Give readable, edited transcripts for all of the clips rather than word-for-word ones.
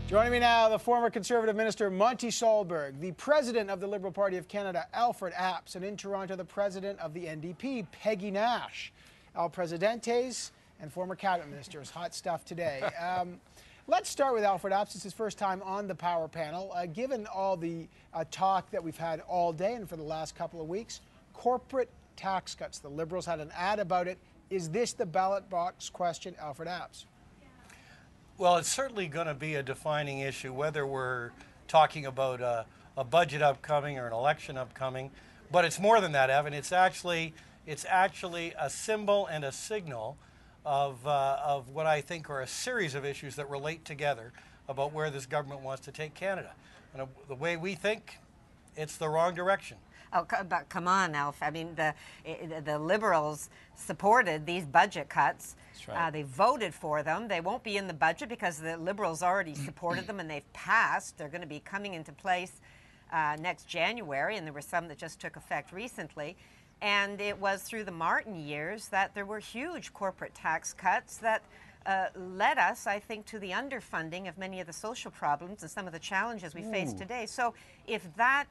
Joining me now, the former Conservative Minister Monty Solberg, the President of the Liberal Party of Canada, Alfred Apps, and in Toronto, the President of the NDP, Peggy Nash. El Presidentes and former Cabinet Ministers. Hot stuff today. Let's start with Alfred Apps. It's his first time on the Power panel. Given all the talk that we've had all day and for the last couple of weeks, corporate tax cuts. The Liberals had an ad about it. Is this the ballot box question, Alfred Apps? Well, it's certainly going to be a defining issue, whether we're talking about a budget upcoming or an election upcoming. But it's more than that, Evan. It's actually a symbol and a signal of what I think are a series of issues that relate together about where this government wants to take Canada. And the way we think, it's the wrong direction. Oh, but come on, Alf. I mean, the Liberals supported these budget cuts. That's right. They voted for them. They won't be in the budget because the Liberals already supported them and they've passed. They're going to be coming into place next January, and there were some that just took effect recently. And it was through the Martin years that there were huge corporate tax cuts that led us, I think, to the underfunding of many of the social problems and some of the challenges we face today. So if that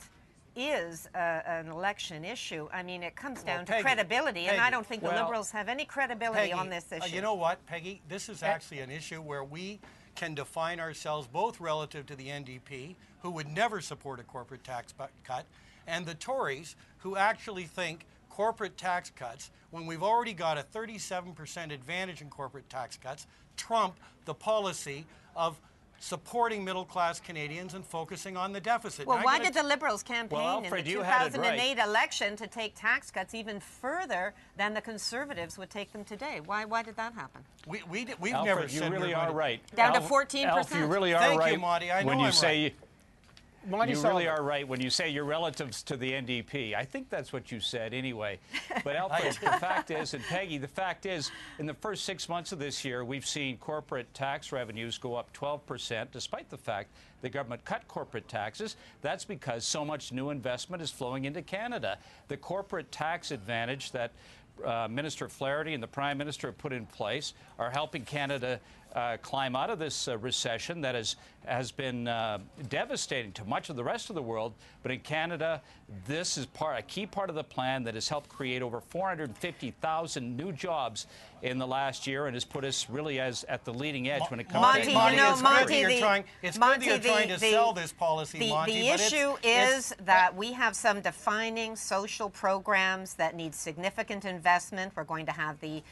is an election issue, I mean, it comes down to credibility, and I don't think the Liberals have any credibility on this issue. You know what, Peggy? This is actually an issue where we can define ourselves both relative to the NDP, who would never support a corporate tax cut, and the Tories, who actually think corporate tax cuts, when we've already got a 37% advantage in corporate tax cuts, trump the policy of supporting middle-class Canadians and focusing on the deficit. Well, why did the Liberals campaign in the 2008 election to take tax cuts even further than the Conservatives would take them today? Why did that happen? We've Alfred, never said you really are right. Down to 14%. Alf, you really are Thank right. you, Monty. I know when you I'm say right. You really are right when you say you're relatives to the NDP. I think that's what you said anyway. But Alfred, the fact is, and Peggy, the fact is, in the first 6 months of this year, we've seen corporate tax revenues go up 12%, despite the fact the government cut corporate taxes. That's because so much new investment is flowing into Canada. The corporate tax advantage that Minister Flaherty and the Prime Minister have put in place are helping Canada climb out of this recession that has been devastating to much of the rest of the world. But in Canada, this is a key part of the plan that has helped create over 450,000 new jobs in the last year and has put us really at the leading edge when it comes to it's good that you're trying to sell this policy, Monty. The issue is that we have some defining social programs that need significant investment. We're going to have the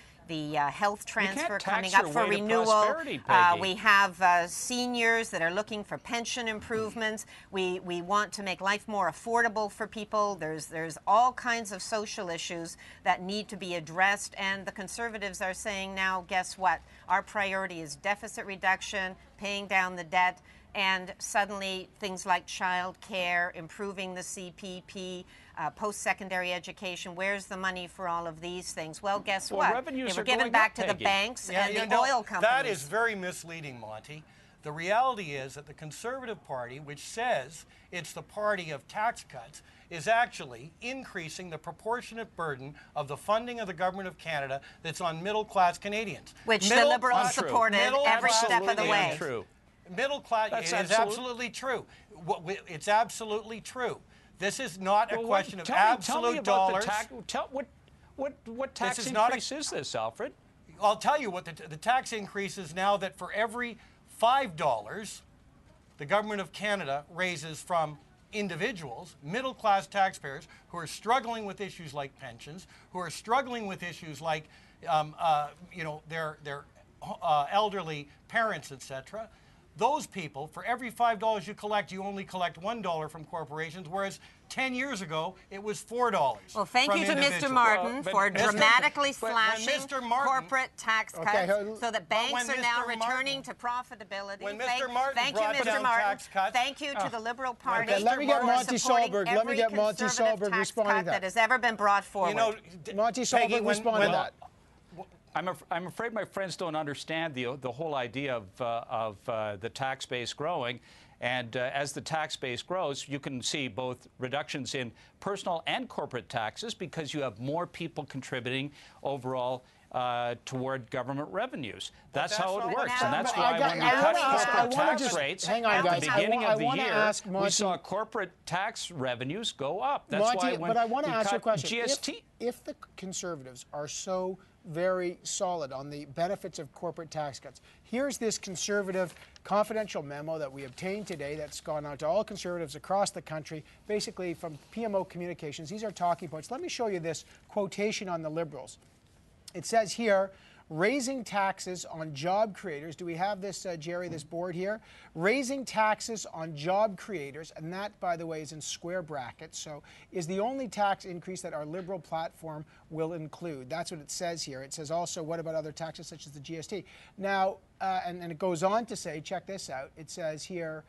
health transfer coming up for renewal. We have seniors that are looking for pension improvements. We want to make life more affordable for people. There's all kinds of social issues that need to be addressed, and the Conservatives are saying now, guess what? Our priority is deficit reduction, paying down the debt, and suddenly things like child care, improving the CPP, post-secondary education. Where's the money for all of these things? Well, guess what? They were given back to the banks and the oil companies. That is very misleading, Monty. The reality is that the Conservative Party, which says it's the party of tax cuts, is actually increasing the proportionate burden of the funding of the Government of Canada that's on middle-class Canadians. Which the Liberals supported every step of the way. True. Middle class, it is absolutely true. It's absolutely true. This is not a question of absolute dollars. What tax increase is this, Alfred? I'll tell you what the tax increase is now, that for every $5 the Government of Canada raises from individuals, middle-class taxpayers who are struggling with issues like pensions, who are struggling with issues like their elderly parents, etc. Those people, for every $5 you collect, you only collect $1 from corporations, whereas 10 years ago, it was $4. Well, thank you to Mr. Martin for dramatically slashing corporate tax cuts so that banks are now returning to profitability. Thank you, Mr. Martin. Thank you to the Liberal Party. Let me get Monty Solberg. Let me get Monty Solberg responding to that. That has ever been brought forward. Monty Solberg, respond to that. I'm afraid my friends don't understand the whole idea of the tax base growing. And as the tax base grows, you can see both reductions in personal and corporate taxes because you have more people contributing overall toward government revenues. That's that's how it not works, what and that's happened. why when we cut corporate tax just, rates hang on, at guys. the beginning of the year, we Monty, saw corporate tax revenues go up. That's Monty, why when but I want to we ask you a cut question. GST. If the Conservatives are so very solid on the benefits of corporate tax cuts, here's this Conservative confidential memo that we obtained today that's gone out to all Conservatives across the country, basically from PMO Communications. These are talking points. Let me show you this quotation on the Liberals. It says here, raising taxes on job creators. Do we have this, Jerry, this board here? Raising taxes on job creators, and that, by the way, is in square brackets, so is the only tax increase that our Liberal platform will include. That's what it says here. It says also, what about other taxes such as the GST? Now, and it goes on to say, check this out, it says here,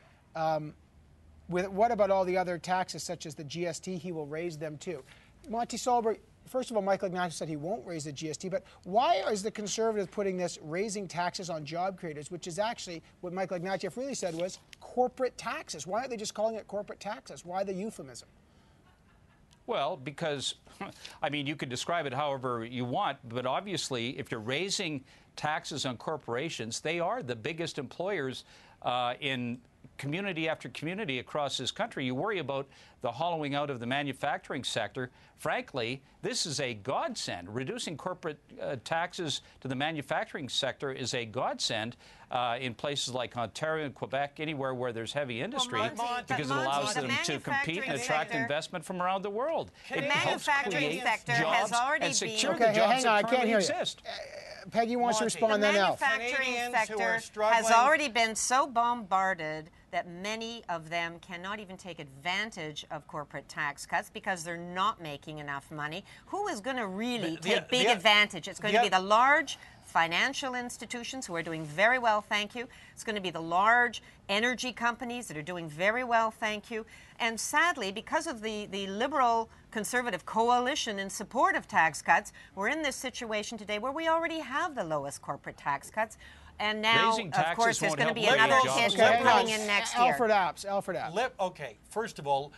what about all the other taxes such as the GST? He will raise them too. Monty Solberg, first of all, Michael Ignatius said he won't raise the GST, but why is the Conservatives putting this raising taxes on job creators, which is actually what Michael Ignatius really said was corporate taxes? Why aren't they just calling it corporate taxes? Why the euphemism? Well, because, I mean, you could describe it however you want, but obviously, if you're raising taxes on corporations, they are the biggest employers in community after community across this country. You worry about the hollowing out of the manufacturing sector. Frankly, this is a godsend. Reducing corporate taxes to the manufacturing sector is a godsend in places like Ontario and Quebec, anywhere where there's heavy industry, because it allows them to compete and attract investment from around the world. The manufacturing sector has already been... Okay, hang on, I can't hear you. Peggy wants to respond then now. The manufacturing sector has already been so bombarded that many of them cannot even take advantage of corporate tax cuts because they're not making enough money. Who is going to really take big advantage? It's going to be the large financial institutions who are doing very well, thank you. It's going to be the large energy companies that are doing very well, thank you. And sadly, because of the Liberal Conservative coalition in support of tax cuts, we're in this situation today where we already have the lowest corporate tax cuts. And now, of course, there's going to be another hit coming in next year. Alfred Apps. Okay, first of all,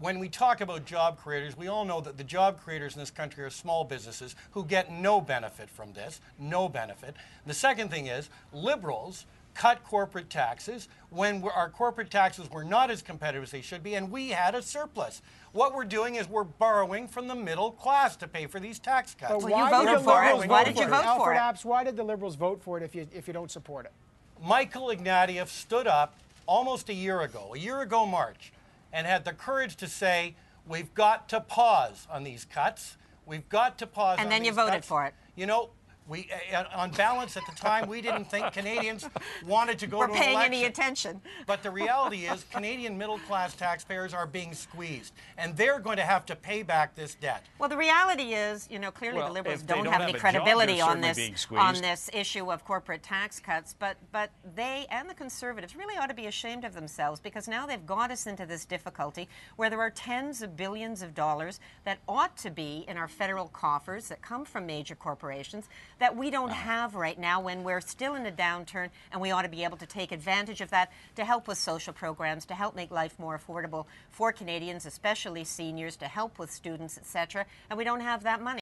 when we talk about job creators, we all know that the job creators in this country are small businesses who get no benefit from this, no benefit. The second thing is, Liberals cut corporate taxes when our corporate taxes were not as competitive as they should be, and we had a surplus. What we're doing is we're borrowing from the middle class to pay for these tax cuts. Well, you voted for it. Why did you vote for it? Alfred Apps, why did the Liberals vote for it if you don't support it? Michael Ignatius stood up almost a year ago March, and had the courage to say, we've got to pause on these cuts. We've got to pause on these cuts. And then you voted for it. You know, we, on balance at the time, we didn't think Canadians wanted to go to an election. We're paying any attention. But the reality is Canadian middle-class taxpayers are being squeezed, and they're going to have to pay back this debt. Well, the reality is, you know, clearly the Liberals don't have any credibility on this issue of corporate tax cuts, but they and the Conservatives really ought to be ashamed of themselves, because now they've got us into this difficulty where there are tens of billions of dollars that ought to be in our federal coffers that come from major corporations that we don't have right now when we're still in a downturn, and we ought to be able to take advantage of that to help with social programs, to help make life more affordable for Canadians, especially seniors, to help with students, etc. And we don't have that money.